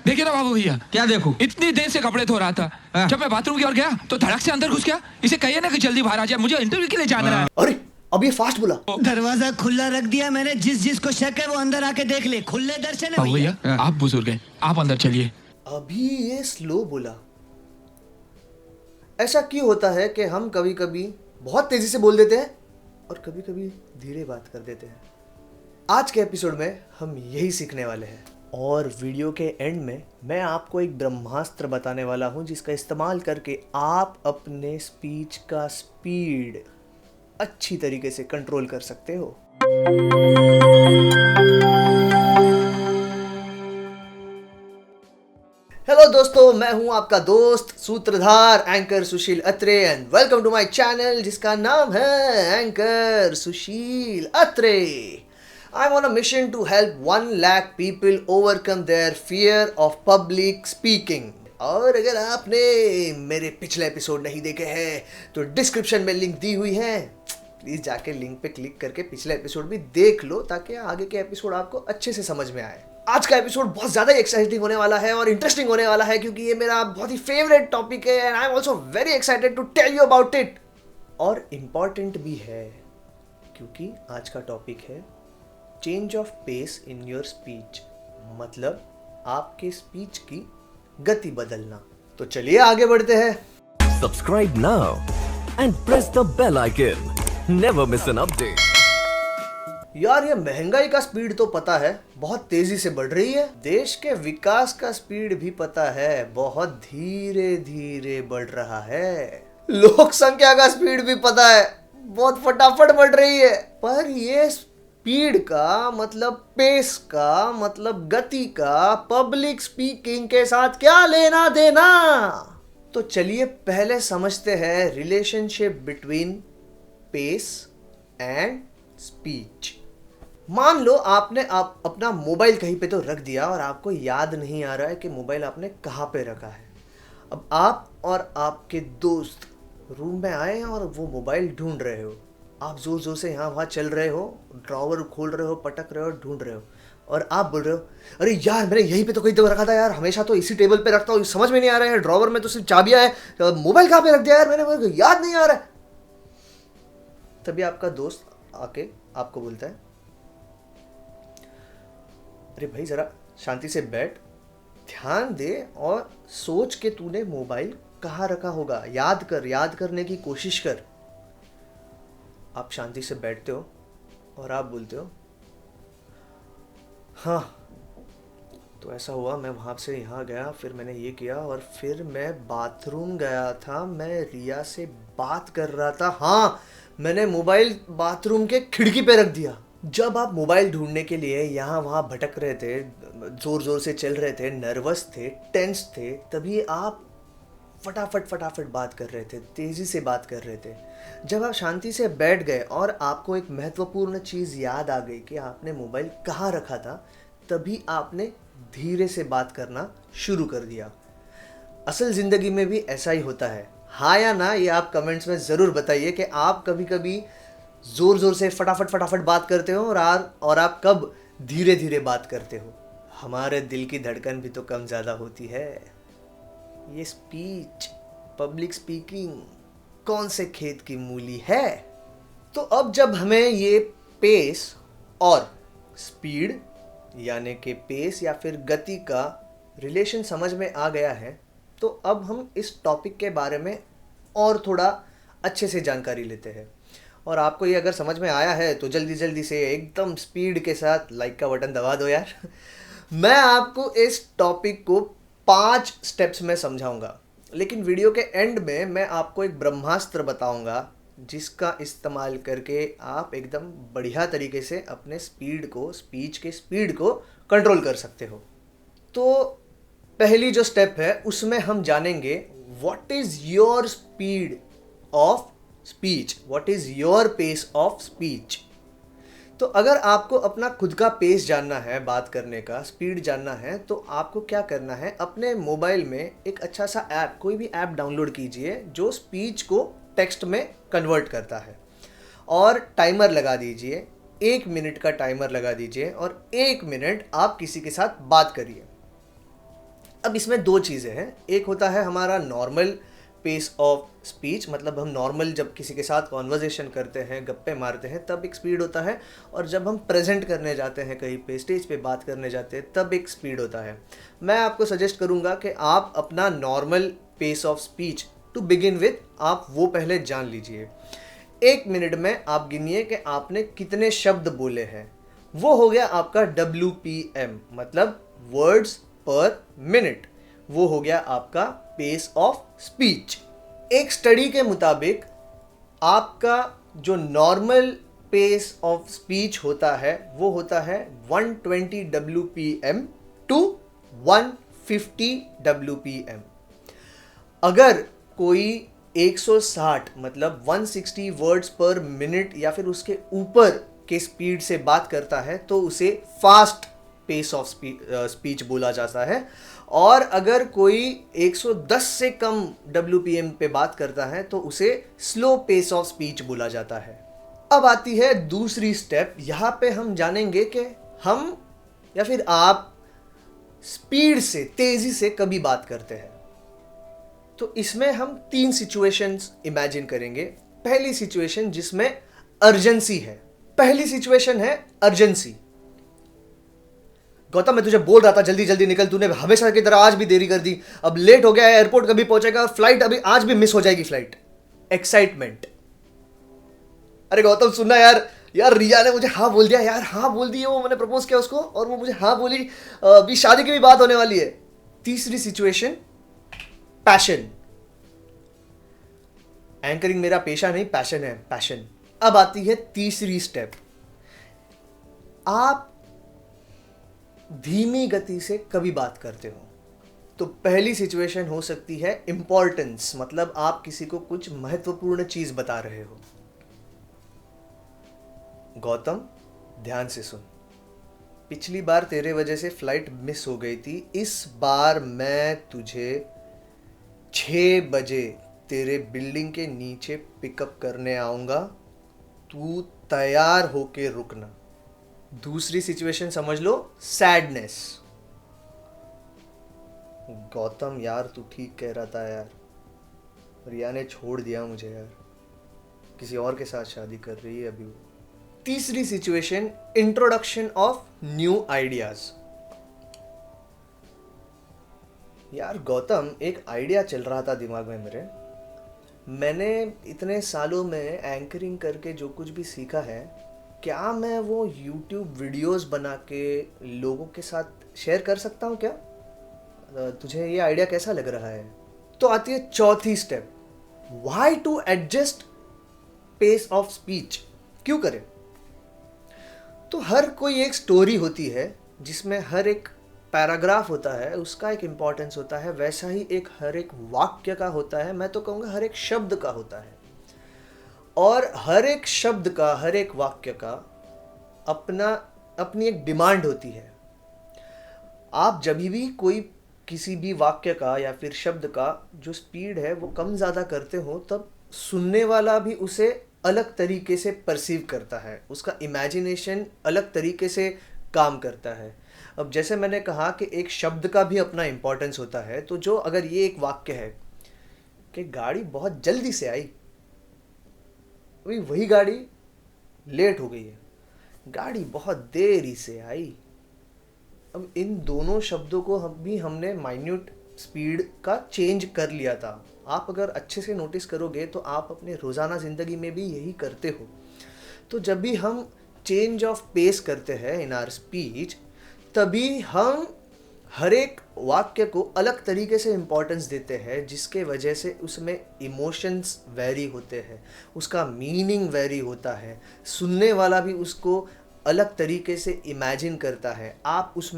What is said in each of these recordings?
देखिए ना बाबू भैया। क्या देखूं? इतनी देर से कपड़े धो रहा था। जब मैं बाथरूम की ओर गया तो धड़क से अंदर घुस गया। इसे कहिए ना कि जल्दी बाहर आ जाए, मुझे इंटरव्यू के लिए जाना है। अरे अब ये फास्ट बोला। दरवाजा खुला रख दिया मैंने, जिसको शक है वो अंदर आके देख ले। खुले दर्शन है बाबू भैया, आप बुजुर्ग हैं, आप अंदर चलिए। अभी ये स्लो बोला। ऐसा क्यों होता है कि हम कभी कभी बहुत तेजी से बोल देते हैं और कभी कभी धीरे बात कर देते हैं। आज के एपिसोड में हम यही सीखने वाले हैं और वीडियो के एंड में मैं आपको एक ब्रह्मास्त्र बताने वाला हूं जिसका इस्तेमाल करके आप अपने स्पीच का स्पीड अच्छी तरीके से कंट्रोल कर सकते हो। हेलो दोस्तों, मैं हूं आपका दोस्त सूत्रधार anchor Sushil Atre and welcome to my channel जिसका नाम है anchor Sushil Atre. I'm on a mission to help 1 lakh people overcome their fear of public speaking। और अगर आपने मेरे पिछले एपिसोड नहीं देखे हैं तो डिस्क्रिप्शन में लिंक दी हुई है, प्लीज जाके लिंक पे क्लिक करके पिछले एपिसोड भी देख लो ताकि आगे के एपिसोड आपको अच्छे से समझ में आए। आज का एपिसोड बहुत ज्यादा एक्साइटिंग होने वाला है और इंटरेस्टिंग होने वाला है क्योंकि ये मेरा बहुत ही फेवरेट टॉपिक है and I am also very excited to tell you about it. और इम्पॉर्टेंट भी है क्योंकि आज का टॉपिक है change of pace in your speech, मतलब आपके स्पीच की गति बदलना। तो चलिए आगे बढ़ते हैं। Subscribe now and press the bell icon. Never miss an update. यार ये महंगाई का स्पीड तो पता है बहुत तेजी से बढ़ रही है, देश के विकास का स्पीड भी पता है बहुत धीरे धीरे बढ़ रहा है, लोक संख्या का स्पीड भी पता है बहुत फटाफट बढ़ रही है, पर ये स्पीड का मतलब पेस का मतलब गति का पब्लिक स्पीकिंग के साथ क्या लेना देना। तो चलिए पहले समझते हैं relationship between pace and speech. मान लो आपने अपना मोबाइल कहीं पे तो रख दिया और आपको याद नहीं आ रहा है कि मोबाइल आपने कहाँ पे रखा है। अब आप और आपके दोस्त रूम में आए हैं और वो मोबाइल ढूंढ रहे हो। आप जोर जोर से यहाँ वहाँ चल रहे हो, ड्रॉवर खोल रहे हो, पटक रहे हो, ढूंढ रहे हो और आप बोल रहे हो अरे यार मैंने यहीं पे तो कहीं तो रखा था यार, हमेशा तो इसी टेबल पे रखता हूँ, समझ में नहीं आ रहा है, ड्रॉवर में तो सिर्फ चाबियां है, मोबाइल कहाँ पे रख दिया यार मैंने, याद नहीं आ रहा है। तभी आपका दोस्त आके आपको बोलता है अरे भाई जरा शांति से बैठ, ध्यान दे और सोच के तूने मोबाइल कहाँ रखा होगा, याद करने की कोशिश कर। आप शांति से बैठते हो और आप बोलते हो हाँ तो ऐसा हुआ, मैं वहाँ से यहाँ गया, फिर मैंने ये किया और फिर मैं बाथरूम गया था, मैं रिया से बात कर रहा था, हाँ मैंने मोबाइल बाथरूम के खिड़की पे रख दिया। जब आप मोबाइल ढूंढने के लिए यहाँ वहाँ भटक रहे थे, जोर जोर से चल रहे थे, नर्वस थे, टेंस थे, तभी आप फटाफट बात कर रहे थे, तेजी से बात कर रहे थे। जब आप शांति से बैठ गए और आपको एक महत्वपूर्ण चीज़ याद आ गई कि आपने मोबाइल कहाँ रखा था, तभी आपने धीरे से बात करना शुरू कर दिया। असल ज़िंदगी में भी ऐसा ही होता है, हाँ या ना, ये आप कमेंट्स में ज़रूर बताइए कि आप कभी कभी ज़ोर ज़ोर से फटाफट बात करते हो और आप कब धीरे धीरे बात करते हो। हमारे दिल की धड़कन भी तो कम ज़्यादा होती है। ये स्पीच, पब्लिक स्पीकिंग कौन से खेत की मूली है। तो अब जब हमें ये पेस और स्पीड यानी कि पेस या फिर गति का रिलेशन समझ में आ गया है, तो अब हम इस टॉपिक के बारे में और थोड़ा अच्छे से जानकारी लेते हैं। और आपको ये अगर समझ में आया है तो जल्दी से एकदम स्पीड के साथ लाइक का बटन दबा दो यार। मैं आपको इस टॉपिक को 5 स्टेप्स में समझाऊंगा, लेकिन वीडियो के एंड में मैं आपको एक ब्रह्मास्त्र बताऊंगा जिसका इस्तेमाल करके आप एकदम बढ़िया तरीके से अपने स्पीच के स्पीड को कंट्रोल कर सकते हो। तो पहली जो स्टेप है उसमें हम जानेंगे what is your speed of speech, what is your pace of speech. तो अगर आपको अपना खुद का पेस जानना है, बात करने का स्पीड जानना है, तो आपको क्या करना है, अपने मोबाइल में एक अच्छा सा ऐप, कोई भी ऐप डाउनलोड कीजिए जो स्पीच को टेक्स्ट में कन्वर्ट करता है और टाइमर लगा दीजिए, 1 मिनट का टाइमर लगा दीजिए और 1 मिनट आप किसी के साथ बात करिए। अब इसमें दो चीज़ें हैं, एक होता है हमारा नॉर्मल पेस ऑफ स्पीच, मतलब हम नॉर्मल जब किसी के साथ कॉन्वर्जेशन करते हैं, गप्पे मारते हैं, तब एक स्पीड होता है, और जब हम प्रेजेंट करने जाते हैं कहीं पे, स्टेज पे बात करने जाते हैं, तब एक स्पीड होता है। मैं आपको सजेस्ट करूंगा कि आप अपना normal pace of speech to begin with आप वो पहले जान लीजिए। 1 मिनट में आप गिनिए कि आपने कितने शब्द बोले हैं, वो हो गया आपका WPM, मतलब वर्ड्स पर मिनट, वो हो गया आपका पेस ऑफ स्पीच। एक स्टडी के मुताबिक आपका जो नॉर्मल पेस ऑफ स्पीच होता है वो होता है 120 WPM टू 150 WPM। अगर कोई 160 मतलब 160 वर्ड्स पर मिनट या फिर उसके ऊपर के स्पीड से बात करता है तो उसे फास्ट पेस ऑफ स्पीच बोला जाता है, और अगर कोई 110 से कम WPM पे बात करता है तो उसे स्लो पेस ऑफ स्पीच बोला जाता है। अब आती है दूसरी स्टेप, यहाँ पे हम जानेंगे कि हम या फिर आप स्पीड से, तेजी से कभी बात करते हैं। तो इसमें हम 3 सिचुएशंस इमेजिन करेंगे। पहली सिचुएशन जिसमें अर्जेंसी है, पहली सिचुएशन है अर्जेंसी। गौतम, मैं तुझे बोल रहा था जल्दी जल्दी निकल, तूने हमेशा की तरह आज भी देरी कर दी, अब लेट हो गया है, एयरपोर्ट कभी पहुंचेगा, फ्लाइट अभी आज भी मिस हो जाएगी फ्लाइट। एक्साइटमेंट, अरे गौतम सुनना यार, रिया ने मुझे हाँ बोल दिया यार, हाँ बोल दी है वो, मैंने प्रपोज किया उसको और वो मुझे हाँ बोली, अभी शादी की भी बात होने वाली है। तीसरी सिचुएशन पैशन। एंकरिंग मेरा पेशा नहीं, पैशन है, पैशन। अब आती है तीसरी स्टेप, आप धीमी गति से कभी बात करते हो। तो पहली सिचुएशन हो सकती है इंपॉर्टेंस, मतलब आप किसी को कुछ महत्वपूर्ण चीज बता रहे हो। गौतम ध्यान से सुन, पिछली बार तेरे वजह से फ्लाइट मिस हो गई थी, इस बार मैं तुझे 6 बजे तेरे बिल्डिंग के नीचे पिकअप करने आऊंगा, तू तैयार होके रुकना। दूसरी सिचुएशन समझ लो सैडनेस। गौतम यार तू ठीक कह रहा था यार, रिया ने छोड़ दिया मुझे यार, किसी और के साथ शादी कर रही है अभी वो। तीसरी situation introduction of new ideas. यार गौतम, एक आइडिया चल रहा था दिमाग में मेरे, मैंने इतने सालों में एंकरिंग करके जो कुछ भी सीखा है, क्या मैं वो YouTube वीडियोस बना के लोगों के साथ शेयर कर सकता हूँ क्या? तुझे ये आइडिया कैसा लग रहा है? तो आती है चौथी step, why to adjust pace of speech, क्यों करें? तो हर कोई एक स्टोरी होती है जिसमें हर एक पैराग्राफ होता है, उसका एक इम्पोर्टेंस होता है, वैसा ही एक हर एक वाक्य का होता है, मैं तो कहूँगा हर एक शब्द का होता है। और हर एक शब्द का, हर एक वाक्य का अपनी एक डिमांड होती है। आप जब भी कोई किसी भी वाक्य का या फिर शब्द का जो स्पीड है वो कम ज़्यादा करते हो, तब सुनने वाला भी उसे अलग तरीके से परसीव करता है, उसका इमेजिनेशन अलग तरीके से काम करता है। अब जैसे मैंने कहा कि एक शब्द का भी अपना इम्पोर्टेंस होता है, तो जो अगर ये एक वाक्य है कि गाड़ी बहुत जल्दी से आई, अभी वही गाड़ी लेट हो गई है, गाड़ी बहुत देरी से आई। अब इन दोनों शब्दों को हमने माइन्यूट स्पीड का चेंज कर लिया था। आप अगर अच्छे से नोटिस करोगे तो आप अपने रोज़ाना ज़िंदगी में भी यही करते हो। तो जब भी हम चेंज ऑफ पेस करते हैं इन आवर स्पीच, तभी हम हर एक वाक्य को अलग तरीके से इम्पोर्टेंस देते हैं, जिसके वजह से उसमें इमोशंस वेरी होते हैं, उसका मीनिंग वेरी होता है, सुनने वाला भी उसको अलग तरीके से इमेजिन करता है। आप उस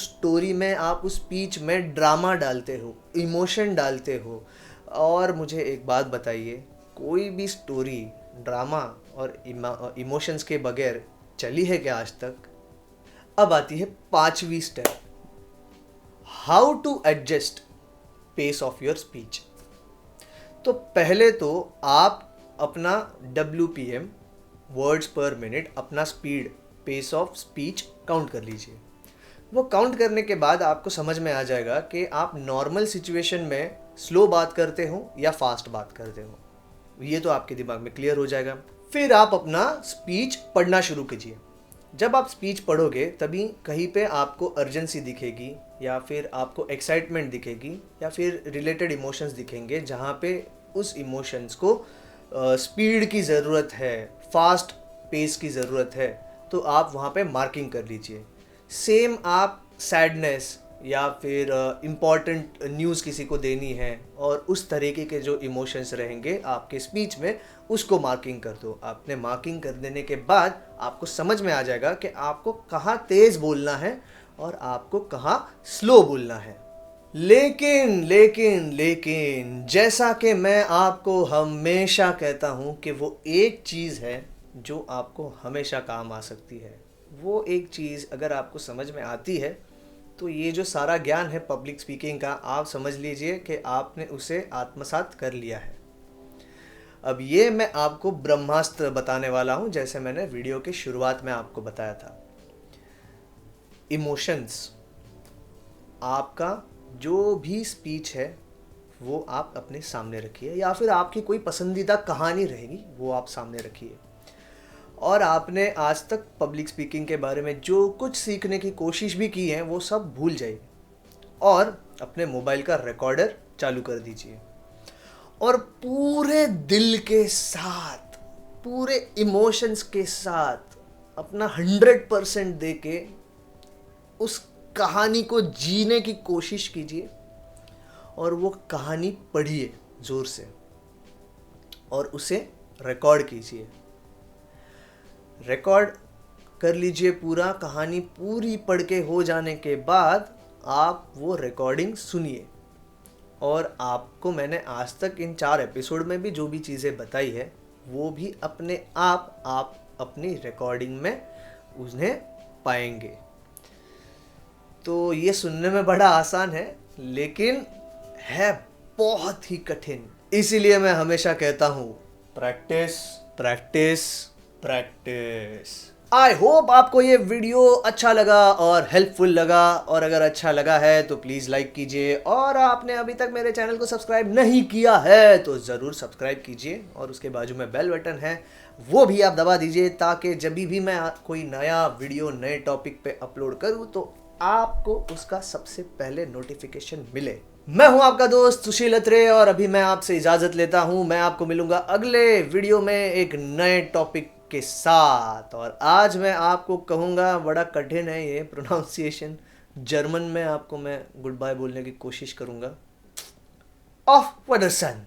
स्टोरी में, आप उस स्पीच में ड्रामा डालते हो, इमोशन डालते हो। और मुझे एक बात बताइए, कोई भी स्टोरी ड्रामा और इमोशंस के बगैर चली है क्या आज तक? अब आती है पांचवी step, how to adjust pace of your speech. तो पहले तो आप अपना WPM वर्ड्स पर मिनट, अपना speed, pace of speech count कर लीजिए। वो काउंट करने के बाद आपको समझ में आ जाएगा कि आप नॉर्मल सिचुएशन में स्लो बात करते हो या फास्ट बात करते हो। ये तो आपके दिमाग में क्लियर हो जाएगा। फिर आप अपना स्पीच पढ़ना शुरू कीजिए। जब आप स्पीच पढ़ोगे तभी कहीं पे आपको अर्जेंसी दिखेगी या फिर आपको एक्साइटमेंट दिखेगी या फिर रिलेटेड इमोशंस दिखेंगे, जहाँ पे उस इमोशंस को स्पीड की ज़रूरत है, फास्ट पेस की ज़रूरत है, तो आप वहाँ पे मार्किंग कर लीजिए। सेम आप सैडनेस या फिर इम्पॉर्टेंट न्यूज़ किसी को देनी है और उस तरीके के जो इमोशंस रहेंगे आपके स्पीच में, उसको मार्किंग कर दो। आपने मार्किंग कर देने के बाद आपको समझ में आ जाएगा कि आपको कहाँ तेज़ बोलना है और आपको कहाँ स्लो बोलना है। लेकिन लेकिन लेकिन जैसा कि मैं आपको हमेशा कहता हूँ कि वो एक चीज़ है जो आपको हमेशा काम आ सकती है। वो एक चीज़ अगर आपको समझ में आती है तो ये जो सारा ज्ञान है पब्लिक स्पीकिंग का, आप समझ लीजिए कि आपने उसे आत्मसात कर लिया है। अब ये मैं आपको ब्रह्मास्त्र बताने वाला हूँ, जैसे मैंने वीडियो के शुरुआत में आपको बताया था। इमोशंस, आपका जो भी स्पीच है वो आप अपने सामने रखिए, या फिर आपकी कोई पसंदीदा कहानी रहेगी वो आप सामने रखिए, और आपने आज तक पब्लिक स्पीकिंग के बारे में जो कुछ सीखने की कोशिश भी की है वो सब भूल जाइए और अपने मोबाइल का रिकॉर्डर चालू कर दीजिए और पूरे दिल के साथ, पूरे इमोशंस के साथ अपना 100% दे के उस कहानी को जीने की कोशिश कीजिए और वो कहानी पढ़िए ज़ोर से और उसे रिकॉर्ड कीजिए। रिकॉर्ड कर लीजिए पूरा, कहानी पूरी पढ़ के हो जाने के बाद आप वो रिकॉर्डिंग सुनिए। और आपको मैंने आज तक इन 4 एपिसोड में भी जो भी चीज़ें बताई है वो भी अपने आप अपनी रिकॉर्डिंग में उन्हें पाएंगे। तो ये सुनने में बड़ा आसान है लेकिन है बहुत ही कठिन। इसीलिए मैं हमेशा कहता हूँ practice practice practice. I hope आपको ये वीडियो अच्छा लगा और हेल्पफुल लगा, और अगर अच्छा लगा है तो प्लीज़ लाइक कीजिए, और आपने अभी तक मेरे चैनल को सब्सक्राइब नहीं किया है तो ज़रूर सब्सक्राइब कीजिए, और उसके बाजू में बेल बटन है वो भी आप दबा दीजिए, ताकि जब भी मैं कोई नया वीडियो नए टॉपिक पे अपलोड करूँ तो आपको उसका सबसे पहले नोटिफिकेशन मिले। मैं हूं आपका दोस्त सुशील अत्रे और अभी मैं आपसे इजाज़त लेता हूं। मैं आपको मिलूंगा अगले वीडियो में एक नए टॉपिक के साथ, और आज मैं आपको कहूँगा, बड़ा कठिन है ये प्रोनाउंसिएशन, जर्मन में आपको मैं गुड बाय बोलने की कोशिश करूँगा। ऑफ विedersehen।